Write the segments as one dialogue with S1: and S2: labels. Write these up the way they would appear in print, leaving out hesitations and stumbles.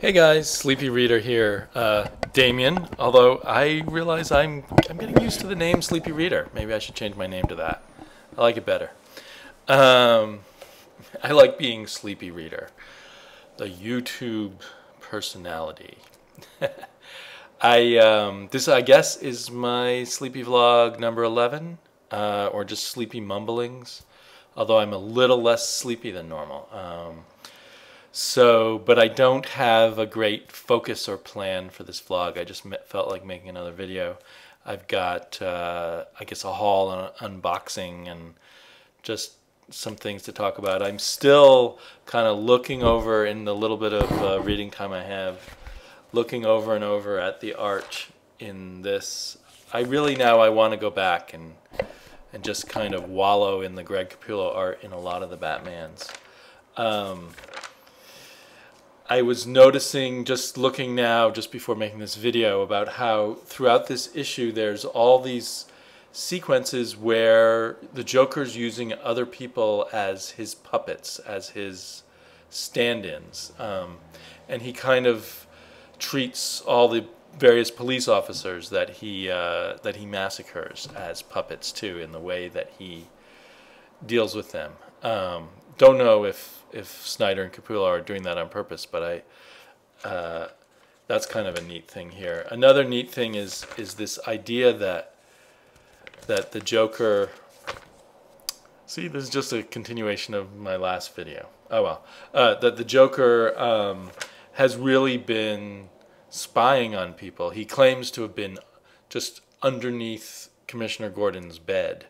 S1: Hey guys, Sleepy Reader here. Damien, although I realize I'm getting used to the name Sleepy Reader. Maybe I should change my name to that. I like it better. Um, I like being Sleepy Reader, the YouTube personality. This I guess is my sleepy vlog number 11, or just sleepy mumblings. Although I'm a little less sleepy than normal. But I don't have a great focus or plan for this vlog. I just felt like making another video. I've got, I guess, a haul and an unboxing and just some things to talk about. I'm still kind of looking over in the little bit of reading time I have, looking over and over at the art in this. I want to go back and just kind of wallow in the Greg Capullo art in a lot of the Batmans. I was noticing, just looking now, just before making this video, about how throughout this issue there's all these sequences where the Joker's using other people as his puppets, as his stand-ins. And he kind of treats all the various police officers that he massacres as puppets too, in the way that he deals with them. Don't know if Snyder and Capullo are doing that on purpose, but that's kind of a neat thing here. Another neat thing is this idea that the Joker. See, this is just a continuation of my last video. Oh well, that the Joker has really been spying on people. He claims to have been just underneath Commissioner Gordon's bed.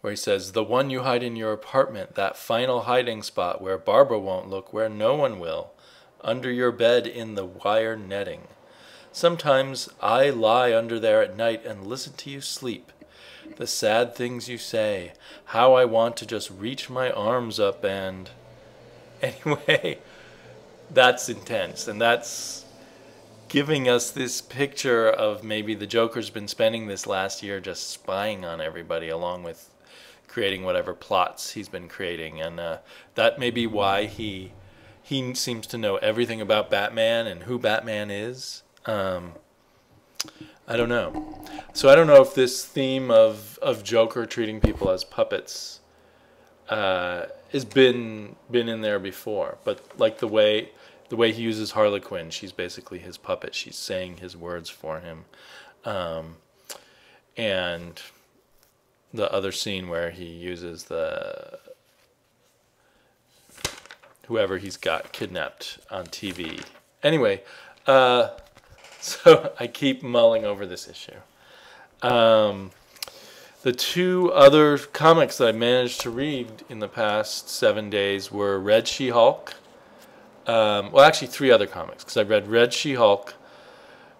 S1: Where he says, "The one you hide in your apartment, that final hiding spot where Barbara won't look, where no one will, under your bed in the wire netting. Sometimes I lie under there at night and listen to you sleep. The sad things you say, how I want to just reach my arms up and..." Anyway, that's intense, and that's giving us this picture of maybe the Joker's been spending this last year just spying on everybody, along with creating whatever plots he's been creating, and that may be why he seems to know everything about Batman and who Batman is. I don't know. So I don't know if this theme of Joker treating people as puppets has been in there before, but like the way he uses Harley Quinn, she's basically his puppet. She's saying his words for him, and the other scene where he uses whoever he's got kidnapped on TV. Anyway, so I keep mulling over this issue. The two other comics that I managed to read in the past 7 days were Red She-Hulk. Well, actually 3 other comics, because I read Red She-Hulk,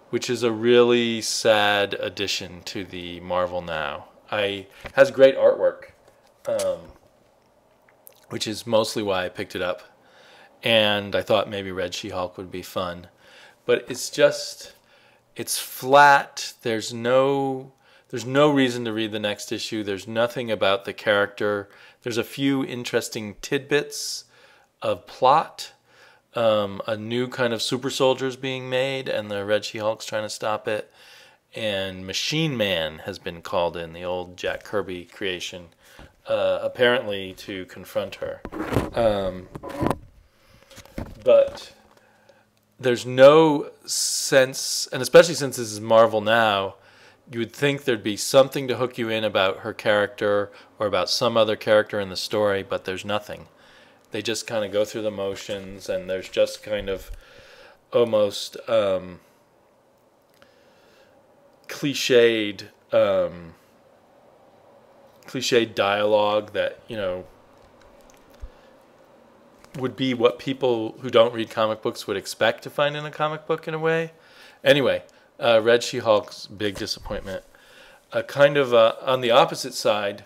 S1: which is a really sad addition to the Marvel Now. Has great artwork, which is mostly why I picked it up, and I thought maybe Red She-Hulk would be fun, but it's flat. There's no reason to read the next issue. There's nothing about the character. There's a few interesting tidbits of plot. A new kind of super soldiers being made, and the Red She-Hulk's trying to stop it. And Machine Man has been called in, the old Jack Kirby creation, apparently to confront her. But there's no sense, and especially since this is Marvel Now, you would think there'd be something to hook you in about her character or about some other character in the story, but there's nothing. They just kind of go through the motions, and there's just kind of almost cliched dialogue that, you know, would be what people who don't read comic books would expect to find in a comic book in a way. Anyway, Red She-Hulk's big disappointment. Kind of on the opposite side,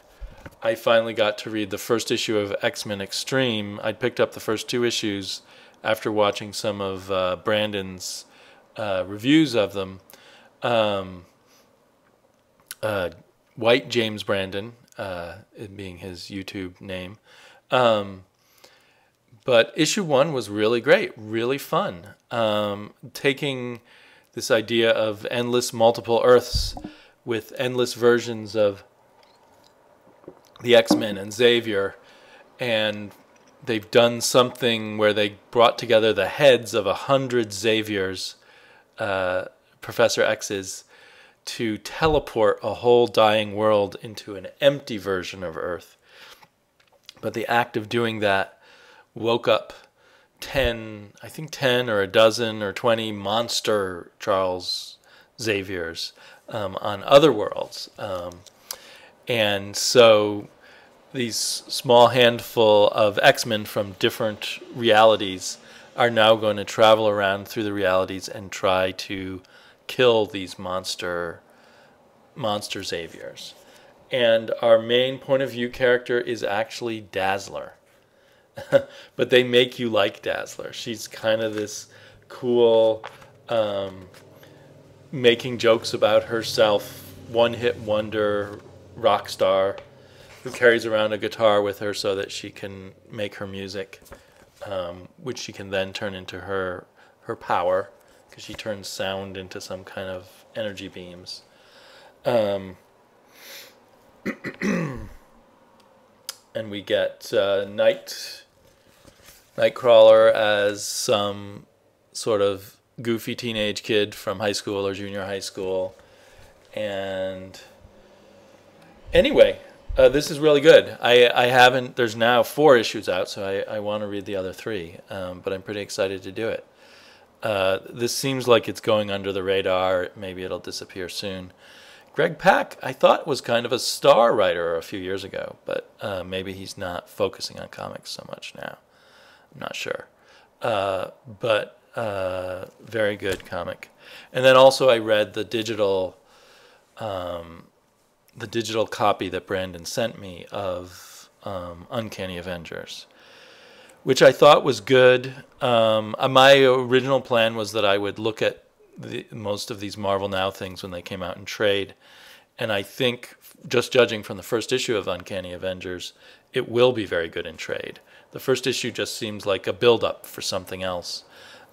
S1: I finally got to read the first issue of Xmen Extreme. I'd picked up the first 2 issues after watching some of Brandon's reviews of them. White James Brandon, it being his YouTube name. But issue 1 was really great, really fun. Taking this idea of endless multiple Earths with endless versions of the X-Men and Xavier, and they've done something where they brought together the heads of 100 Xaviers, Professor X's, to teleport a whole dying world into an empty version of Earth. But the act of doing that woke up 10 or a dozen or 20 monster Charles Xaviers on other worlds. And so these small handful of X-Men from different realities are now going to travel around through the realities and try to kill these monster Xaviers. And our main point of view character is actually Dazzler. But they make you like Dazzler. She's kind of this cool, making jokes about herself, one-hit wonder rock star who carries around a guitar with her so that she can make her music, which she can then turn into her power, because she turns sound into some kind of energy beams. And we get Nightcrawler as some sort of goofy teenage kid from high school or junior high school. And anyway, this is really good. I haven't, there's now 4 issues out, so I want to read the other 3, but I'm pretty excited to do it. This seems like it's going under the radar. Maybe it'll disappear soon. Greg Pak, I thought, was kind of a star writer a few years ago, but maybe he's not focusing on comics so much now. I'm not sure. But very good comic. And then also I read the digital copy that Brandon sent me of Uncanny Avengers, which I thought was good. My original plan was that I would look at most of these Marvel Now things when they came out in trade, and I think, just judging from the first issue of Uncanny Avengers, it will be very good in trade. The first issue just seems like a build-up for something else.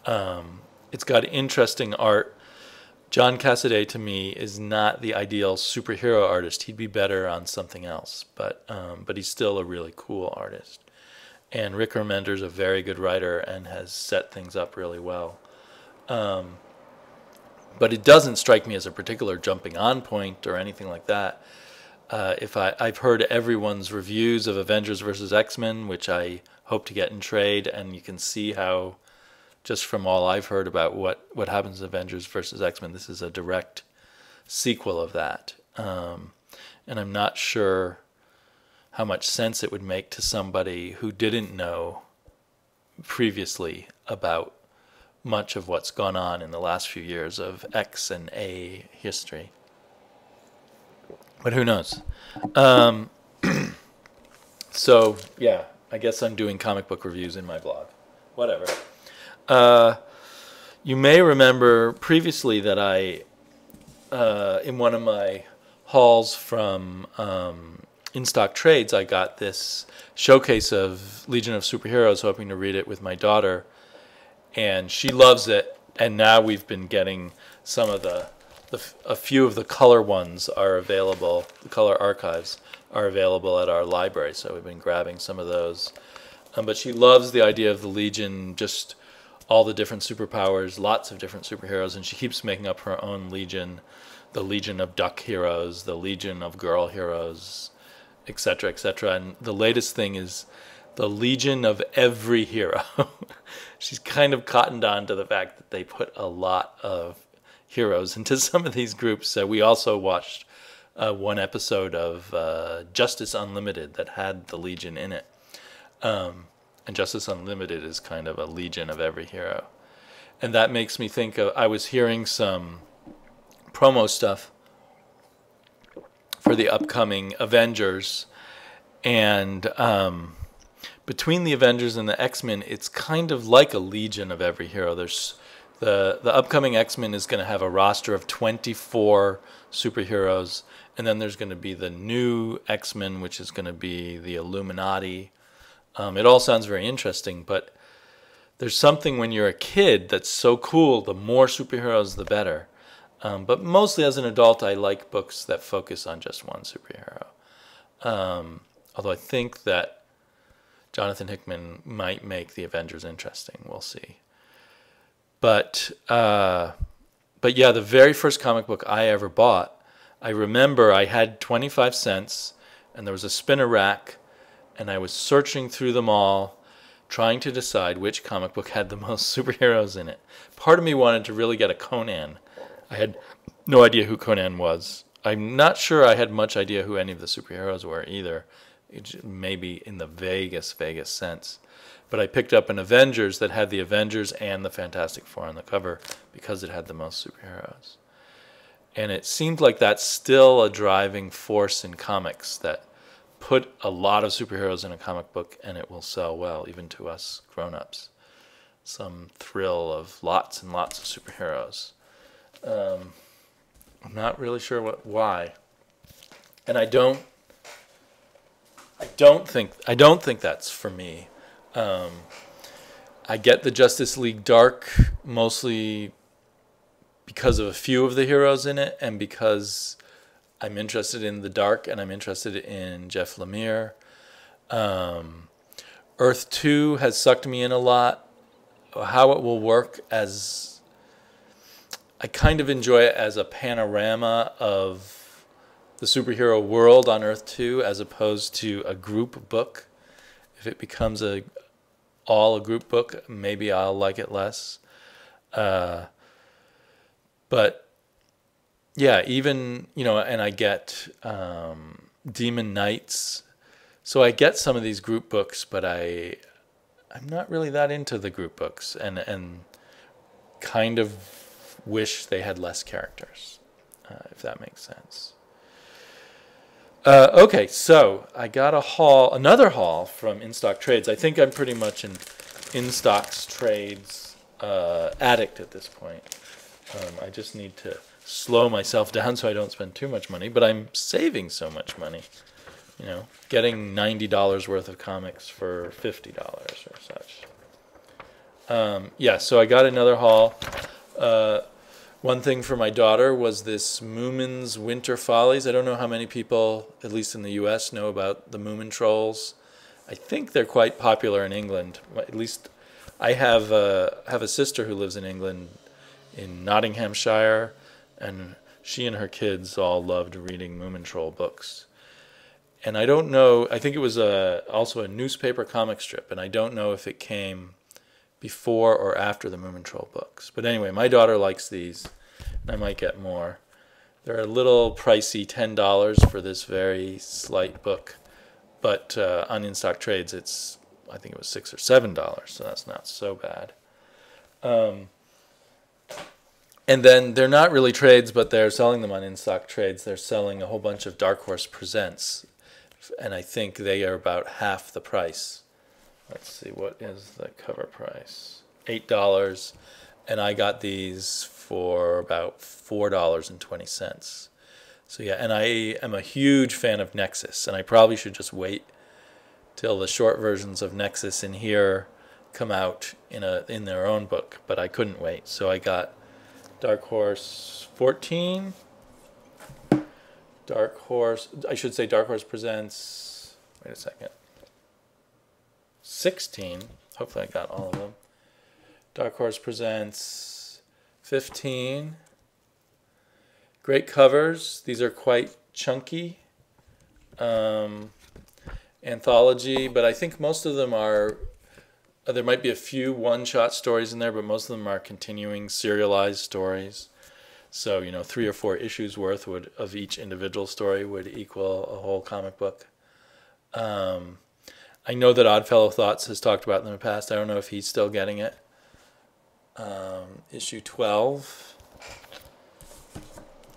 S1: It's got interesting art. John Cassaday, to me, is not the ideal superhero artist. He'd be better on something else, but he's still a really cool artist. And Rick Remender's a very good writer and has set things up really well. But it doesn't strike me as a particular jumping on point or anything like that. I've heard everyone's reviews of Avengers versus X-Men, which I hope to get in trade, and you can see how, just from all I've heard about what happens in Avengers versus X-Men, this is a direct sequel of that. And I'm not sure how much sense it would make to somebody who didn't know previously about much of what's gone on in the last few years of X and A history. But who knows? So, yeah, I guess I'm doing comic book reviews in my blog. Whatever. You may remember previously that I, in one of my hauls from In Stock Trades, I got this showcase of Legion of Superheroes, hoping to read it with my daughter. And she loves it, and now we've been getting some of a few of the color ones are available, the color archives are available at our library, so we've been grabbing some of those. But she loves the idea of the Legion, just all the different superpowers, lots of different superheroes, and she keeps making up her own Legion, the Legion of Duck Heroes, the Legion of Girl Heroes, etc., etc. And the latest thing is the Legion of Every Hero. She's kind of cottoned on to the fact that they put a lot of heroes into some of these groups. We also watched one episode of Justice Unlimited that had the Legion in it. And Justice Unlimited is kind of a Legion of Every Hero. And that makes me think of, I was hearing some promo stuff for the upcoming Avengers, and between the Avengers and the X-Men, it's kind of like a Legion of Every Hero. There's the upcoming X-Men is going to have a roster of 24 superheroes, and then there's going to be the new X-Men, which is going to be the Illuminati, It all sounds very interesting, but there's something when you're a kid that's so cool, the more superheroes, the better. But mostly as an adult, I like books that focus on just one superhero. Although I think that Jonathan Hickman might make the Avengers interesting. We'll see. But yeah, the very first comic book I ever bought, I remember I had 25 cents, and there was a spinner rack, and I was searching through them all, trying to decide which comic book had the most superheroes in it. Part of me wanted to really get a Conan. I had no idea who Conan was. I'm not sure I had much idea who any of the superheroes were either, maybe in the vaguest sense. But I picked up an Avengers that had the Avengers and the Fantastic Four on the cover because it had the most superheroes. And it seemed like that's still a driving force in comics, that put a lot of superheroes in a comic book and it will sell well, even to us grown-ups. Some thrill of lots and lots of superheroes. I'm not really sure why. And I don't think that's for me. I get the Justice League Dark mostly because of a few of the heroes in it, and because I'm interested in the Dark and I'm interested in Jeff Lemire. Earth 2 has sucked me in a lot. How it will work, as I kind of enjoy it as a panorama of the superhero world on Earth 2 as opposed to a group book. If it becomes all a group book, maybe I'll like it less. But yeah, even, and I get Demon Knights. So I get some of these group books, but I'm not really that into the group books, and kind of wish they had less characters, if that makes sense. Okay, so I got another haul from In Stock Trades. I think I'm pretty much an In Stock Trades addict at this point. I just need to slow myself down so I don't spend too much money, but I'm saving so much money. Getting $90 worth of comics for $50 or such. Yeah, so I got another haul. One thing for my daughter was this Moomin's Winter Follies. I don't know how many people, at least in the U.S., know about the Moomin Trolls. I think they're quite popular in England. At least I have a sister who lives in England, in Nottinghamshire, and she and her kids all loved reading Moomin Troll books. And I don't know, I think it was also a newspaper comic strip, and I don't know if it came before or after the Moomin Troll books. But anyway, my daughter likes these, and I might get more. They're a little pricey, $10 for this very slight book. But on In Stock Trades, I think it was $6 or $7, so that's not so bad. And then they're not really trades, but they're selling them on In Stock Trades. They're selling a whole bunch of Dark Horse Presents, and I think they are about half the price. Let's see, what is the cover price? $8, and I got these for about $4.20. So yeah, and I am a huge fan of Nexus, and I probably should just wait till the short versions of Nexus in here come out in their own book, but I couldn't wait. So I got Dark Horse 14, Dark Horse Presents, wait a second, 16, hopefully I got all of them, Dark Horse Presents 15, great covers, these are quite chunky, anthology, but I think most of them are, there might be a few one-shot stories in there, but most of them are continuing serialized stories. So, 3 or 4 issues worth of each individual story would equal a whole comic book. I know that Oddfellow Thoughts has talked about them in the past. I don't know if he's still getting it. Issue 12.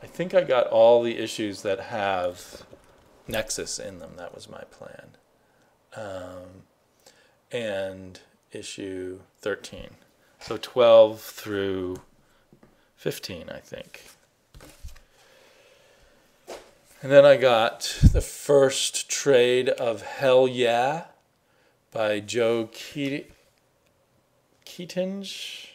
S1: I think I got all the issues that have Nexus in them. That was my plan. And issue 13. So 12 through 15, I think. And then I got the first trade of Hell Yeah, by Joe Keatinge.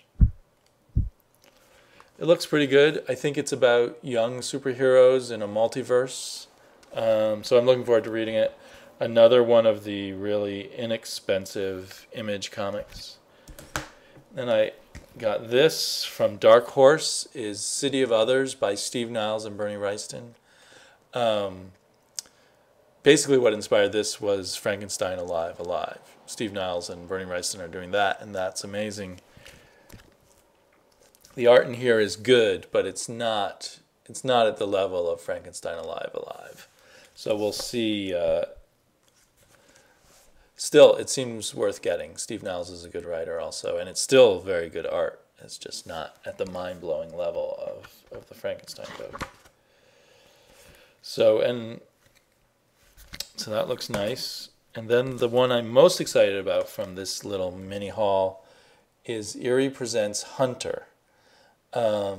S1: It looks pretty good. I think it's about young superheroes in a multiverse. So I'm looking forward to reading it. Another one of the really inexpensive Image comics. Then I got this from Dark Horse, is City of Others by Steve Niles and Bernie Wrightson. Basically what inspired this was Frankenstein Alive. Steve Niles and Bernie Wrightson are doing that, and that's amazing. The art in here is good, but it's not at the level of Frankenstein Alive. So we'll see. Still, it seems worth getting. Steve Niles is a good writer also, and it's still very good art. It's just not at the mind-blowing level of the Frankenstein book. So that looks nice. And then the one I'm most excited about from this little mini haul is Eerie Presents Hunter. I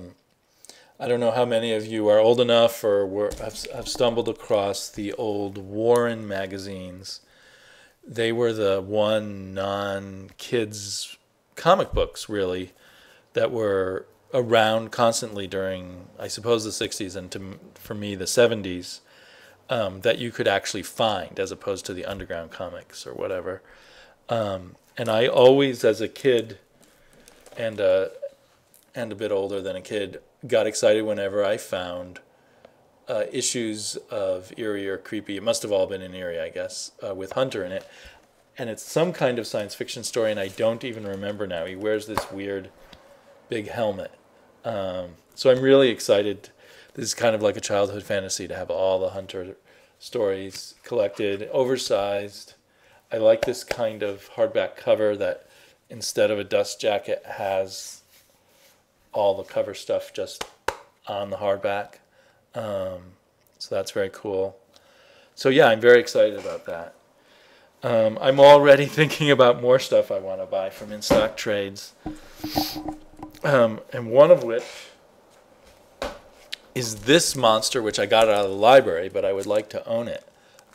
S1: don't know how many of you are old enough or have stumbled across the old Warren magazines. They were the one non-kids comic books, really, that were around constantly during, I suppose, the 60s and for me, the 70s, that you could actually find as opposed to the underground comics or whatever. And I always, as a kid and a bit older than a kid, got excited whenever I found issues of Eerie or Creepy. It must have all been in Eerie, I guess, with Hunter in it. And it's some kind of science fiction story, and I don't even remember now. He wears this weird big helmet. So I'm really excited. This is kind of like a childhood fantasy to have all the Hunter stories collected, oversized. I like this kind of hardback cover that instead of a dust jacket has all the cover stuff just on the hardback. So that's very cool. So yeah, I'm very excited about that. I'm already thinking about more stuff I want to buy from in-stock trades. And one of which is this monster, which I got out of the library, but I would like to own it.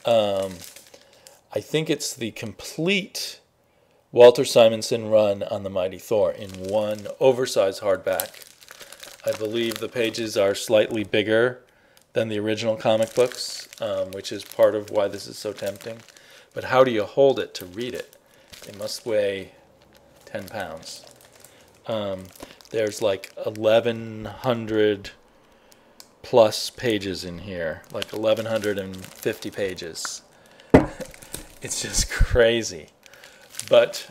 S1: I think it's the complete Walter Simonson run on the Mighty Thor in one oversized hardback. I believe the pages are slightly bigger than the original comic books, which is part of why this is so tempting. But how do you hold it to read it? It must weigh 10 pounds. There's like 1,100 plus pages in here, like 1,150 pages. It's just crazy. But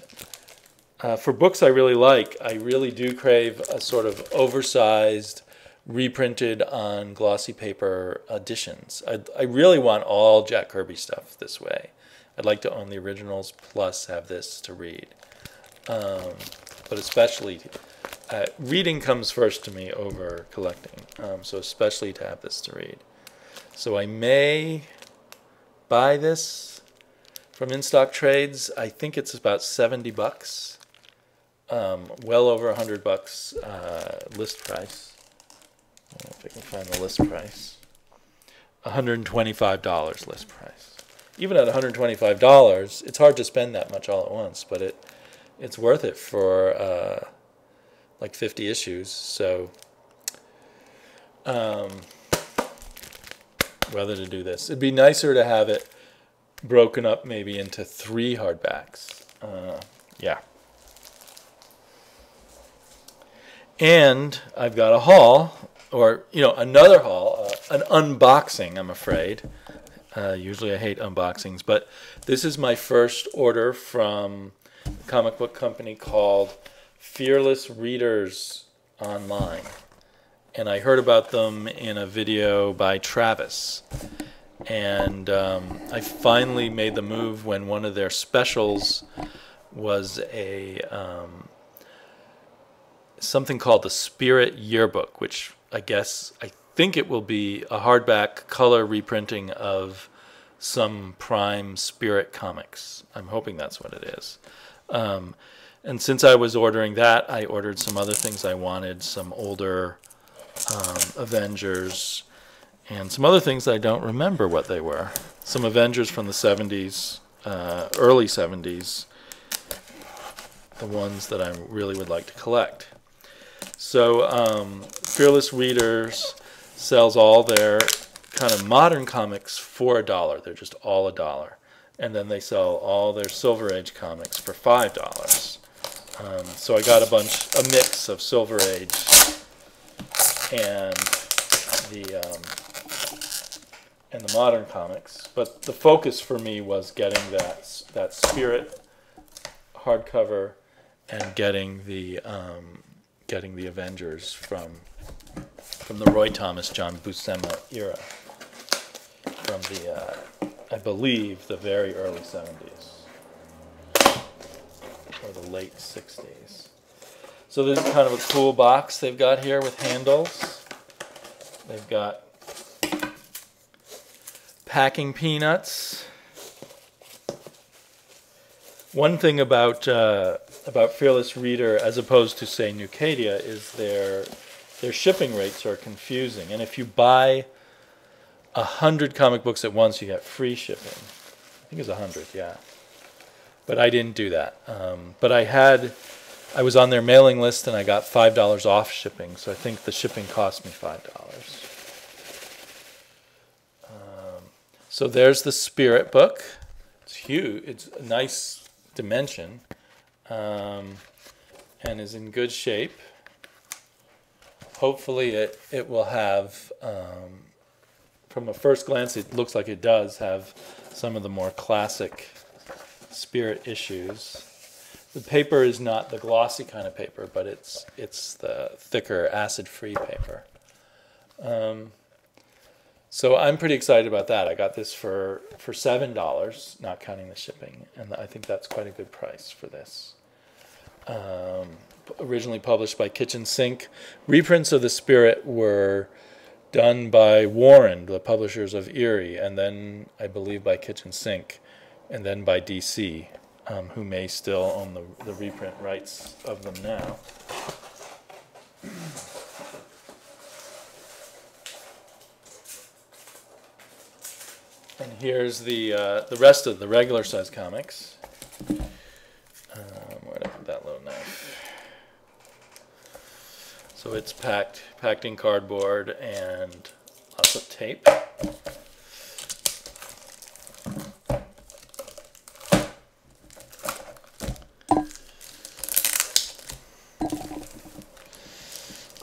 S1: for books I really like, I really do crave a sort of oversized, reprinted on glossy paper editions. I really want all Jack Kirby stuff this way. I'd like to own the originals plus have this to read. But especially, reading comes first to me over collecting. So especially to have this to read. So I may buy this from in-stock trades. I think it's about $70. Well over $100 list price. I don't know if I can find the list price. $125 list price. Even at $125, it's hard to spend that much all at once, but it's worth it for like 50 issues. So whether to do this, it'd be nicer to have it broken up maybe into 3 hardbacks. Yeah. And I've got a haul, or another haul, an unboxing, I'm afraid. Usually I hate unboxings, but this is my first order from a comic book company called Fearless Readers Online. And I heard about them in a video by Travis. And I finally made the move when one of their specials was a something called the Spirit Yearbook, which I think it will be a hardback color reprinting of some Prime Spirit comics. I'm hoping that's what it is. And since I was ordering that, I ordered some other things I wanted, some older Avengers, and some other things I don't remember what they were. Some Avengers from the 70s, early 70s, the ones that I really would like to collect. So Fearless Readers sells all their kind of modern comics for $1. They're just all $1. And then they sell all their Silver Age comics for $5. So I got a mix of Silver Age and the modern comics. But the focus for me was getting that Spirit hardcover and getting the Avengers from the Roy Thomas, John Buscema era, from the I believe the very early 70s or the late 60s. So this is kind of a cool box they've got here with handles. They've got packing peanuts. One thing about Fearless Reader, as opposed to, say, Nucadia, is their shipping rates are confusing. And if you buy 100 comic books at once, you get free shipping. I think it's 100, yeah. But I didn't do that. But I was on their mailing list, and I got $5 off shipping. So I think the shipping cost me $5. So there's the Spirit book. It's huge. It's a nice dimension, and is in good shape. Hopefully it will have, from a first glance, it looks like it does have some of the more classic Spirit issues. The paper is not the glossy kind of paper, but it's the thicker acid-free paper. So I'm pretty excited about that. I got this for $7, not counting the shipping, and I think that's quite a good price for this. Originally published by Kitchen Sink. Reprints of the Spirit were done by Warren, the publishers of Erie, and then I believe by Kitchen Sink, and then by DC, who may still own the reprint rights of them now. And here's the rest of the regular size comics. Where'd I put that little knife? So it's packed in cardboard and lots of tape.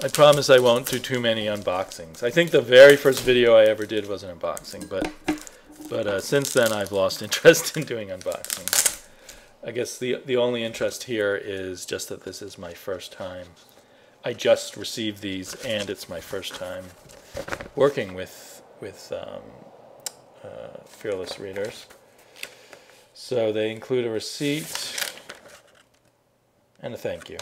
S1: I promise I won't do too many unboxings. I think the very first video I ever did was an unboxing, but since then I've lost interest in doing unboxings. I guess the only interest here is just that this is my first time. I just received these, and it's my first time working with Fearless Readers. So they include a receipt and a thank you.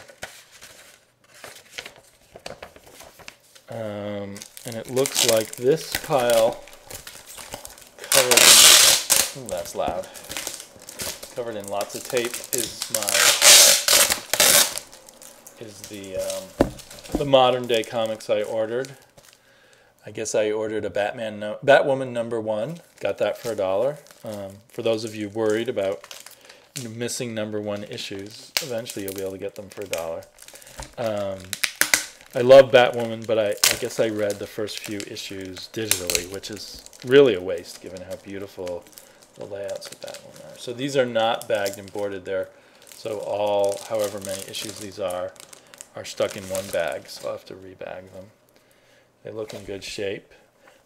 S1: And it looks like this pile covered in, ooh, that's loud, covered in lots of tape is the modern day comics I ordered. I guess I ordered a Batwoman #1, got that for $1. For those of you worried about missing #1 issues, eventually you'll be able to get them for $1. I love Batwoman, but I guess I read the first few issues digitally, which is really a waste given how beautiful the layouts of Batwoman are. So these are not bagged and boarded there. So all, however many issues these are stuck in one bag, so I'll have to rebag them. They look in good shape.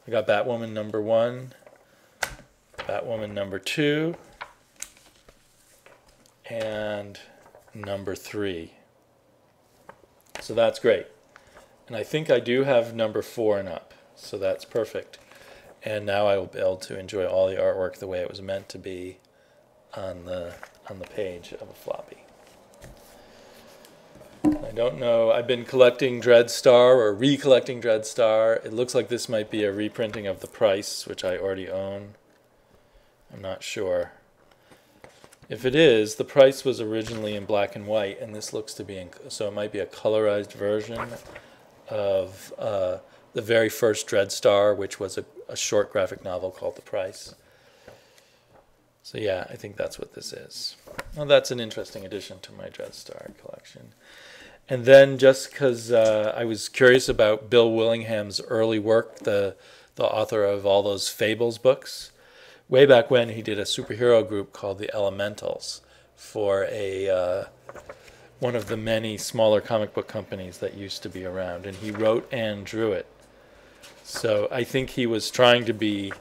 S1: I got Batwoman #1, Batwoman #2, and #3. So that's great. And I think I do have #4 and up, so that's perfect. And now I will be able to enjoy all the artwork the way it was meant to be on the page of a floppy. I don't know, I've been collecting Dreadstar or recollecting Dreadstar. It looks like this might be a reprinting of The Price, which I already own. I'm not sure. If it is, The Price was originally in black and white, and this looks to be in, so it might be a colorized version of the very first Dreadstar, which was a short graphic novel called The Price. So yeah, I think that's what this is. Well, that's an interesting addition to my Dreadstar collection. And then just because I was curious about Bill Willingham's early work, the author of all those Fables books, way back when he did a superhero group called the Elementals for one of the many smaller comic book companies that used to be around, and he wrote and drew it. So I think he was trying to be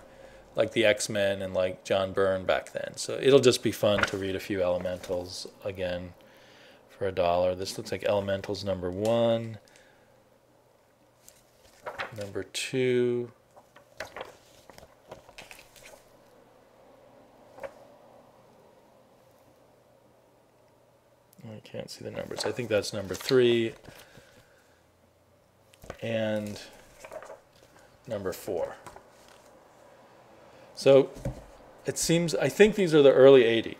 S1: like the X-Men and like John Byrne back then. So it'll just be fun to read a few Elementals again for $1. This looks like Elementals number 1, number 2. I can't see the numbers. I think that's number 3 and number 4. So it seems, I think these are the early 80s.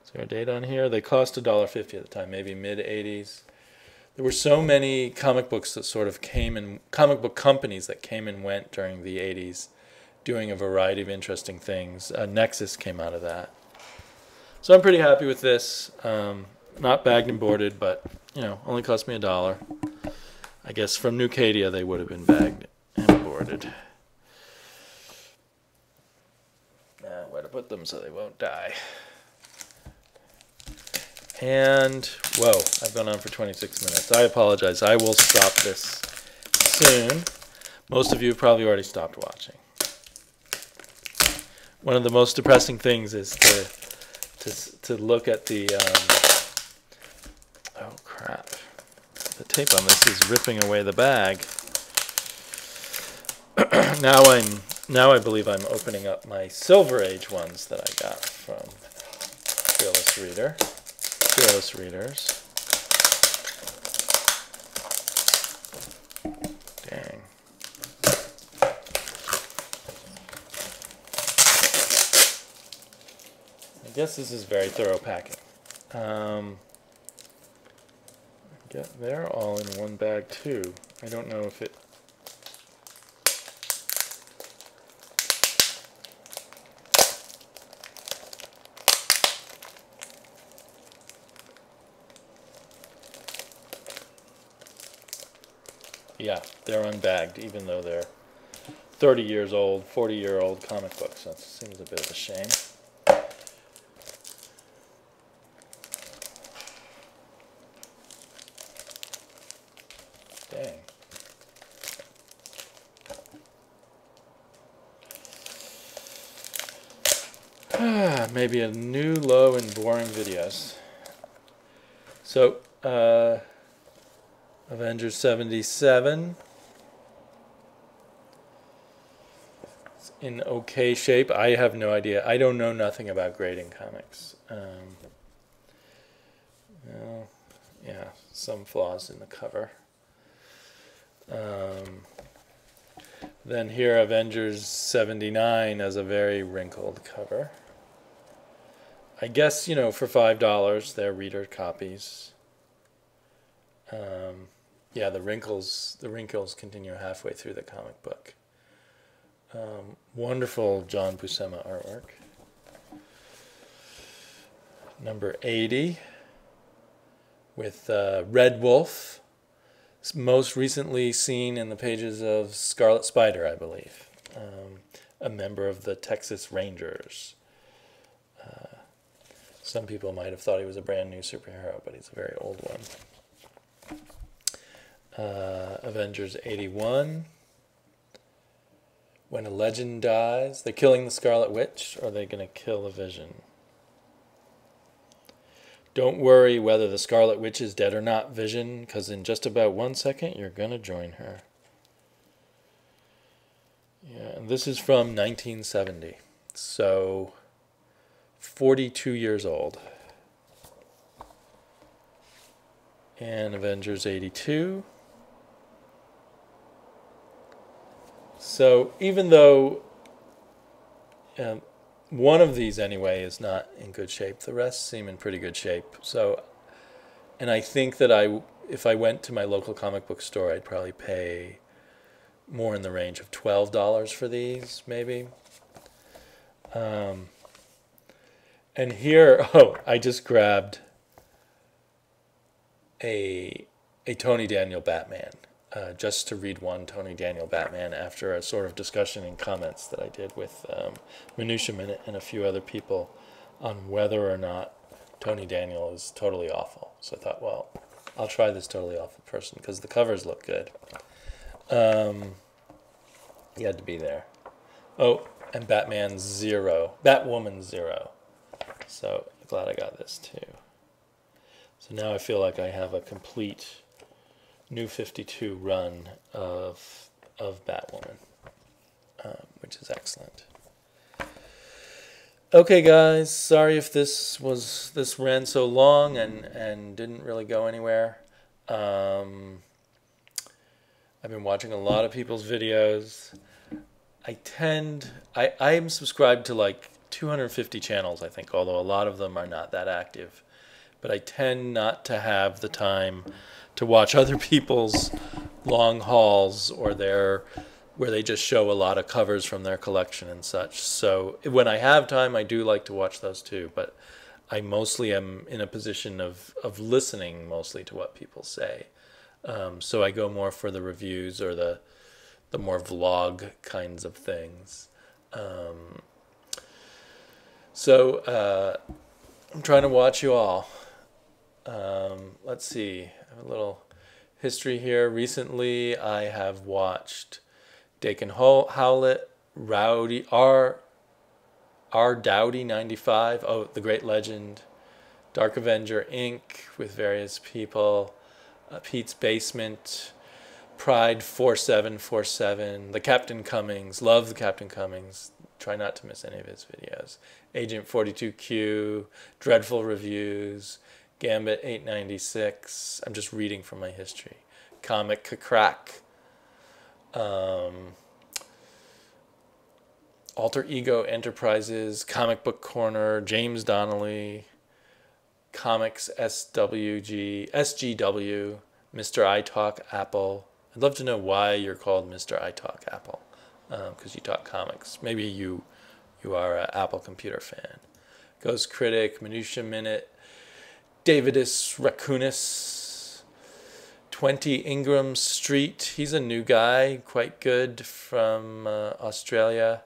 S1: Is there a date on here? They cost $1.50 at the time, maybe mid-80s. There were so many comic books that sort of came in, comic book companies that came and went during the 80s, doing a variety of interesting things. Nexus came out of that. So I'm pretty happy with this. Not bagged and boarded, but only cost me $1. I guess from New Cadia they would have been bagged and boarded. Where to put them so they won't die. And, whoa, I've gone on for 26 minutes. I apologize. I will stop this soon. Most of you have probably already stopped watching. One of the most depressing things is to look at the, oh crap. The tape on this is ripping away the bag. Now I believe I'm opening up my Silver Age ones that I got from Fearless Readers. Dang. I guess this is very thorough packing. They're all in one bag too. I don't know if it... Yeah, they're unbagged, even though they're 30 years old, 40-year-old comic books. That seems a bit of a shame. Dang. Maybe a new low in boring videos. So, Avengers 77. It's in okay shape. I have no idea. I don't know nothing about grading comics. Well, yeah, some flaws in the cover. Then here, Avengers 79 has a very wrinkled cover. I guess, for $5, they're reader copies. Yeah, the wrinkles continue halfway through the comic book. Wonderful John Buscema artwork. Number 80 with Red Wolf. It's most recently seen in the pages of Scarlet Spider, I believe. A member of the Texas Rangers. Some people might have thought he was a brand new superhero, but he's a very old one. Avengers 81. When a legend dies, they're killing the Scarlet Witch, or are they going to kill the Vision? Don't worry whether the Scarlet Witch is dead or not, Vision, because in just about 1 second you're going to join her. Yeah, and this is from 1970, so 42 years old. And Avengers 82. So even though one of these anyway is not in good shape, the rest seem in pretty good shape. So, and I think that if I went to my local comic book store, I'd probably pay more in the range of $12 for these, maybe. And here, oh, I just grabbed a Tony Daniel Batman, just to read one Tony Daniel Batman after a sort of discussion in comments that I did with Minutia Minute and a few other people on whether or not Tony Daniel is totally awful. So I thought, well, I'll try this totally awful person because the covers look good. He had to be there. Oh, and Batman 0. Batwoman 0. So glad I got this too. So now I feel like I have a complete New 52 run of Batwoman, which is excellent. Okay, guys, sorry if this ran so long and didn't really go anywhere. I've been watching a lot of people's videos. I'm subscribed to like 250 channels, I think, although a lot of them are not that active. But I tend not to have the time to watch other people's long hauls or where they just show a lot of covers from their collection and such. So when I have time, I do like to watch those too. But I mostly am in a position of listening mostly to what people say. So I go more for the reviews or the more vlog kinds of things. So I'm trying to watch you all. Let's see. I have a little history here. Recently, I have watched Dakin Howlett, Rowdy R. Dowdy 95. Oh, The Great Legend, Dark Avenger Inc. with various people, Pete's Basement, Pride 4747, The Captain Cummings. Love The Captain Cummings. Try not to miss any of his videos. Agent 42Q, Dreadful Reviews, Gambit 896. I'm just reading from my history. Comic Crack. Alter Ego Enterprises, Comic Book Corner, James Donnelly, Comics SGW, Mr. I Talk Apple. I'd love to know why you're called Mr. I Talk Apple, because you talk comics. Maybe you are an Apple computer fan. Ghost Critic, Minutia Minute, Davidus Raccoonus, 20 Ingram Street. He's a new guy, quite good, from Australia.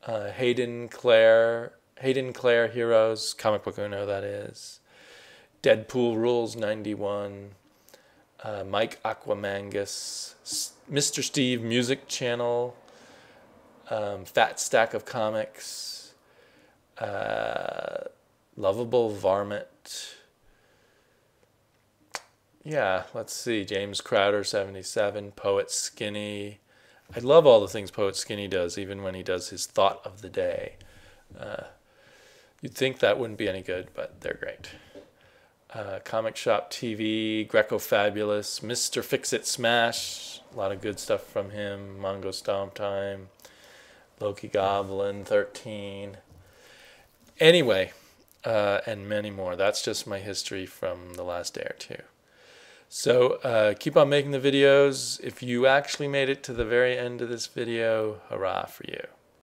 S1: Hayden Clare Heroes, Comic Book Uno, that is. Deadpool Rules 91. Mike Aquamangus, Mr. Steve Music Channel, Fat Stack of Comics, Lovable Varmint. Yeah, let's see. James Crowder 77, Poet Skinny. I love all the things Poet Skinny does, even when he does his Thought of the Day. You'd think that wouldn't be any good, but they're great. Comic Shop TV, Greco Fabulous, Mr. Fix-It Smash, a lot of good stuff from him, Mongo Stomp Time, Loki Goblin 13. Anyway, and many more. That's just my history from the last day or two. So keep on making the videos. If you actually made it to the very end of this video, hurrah for you.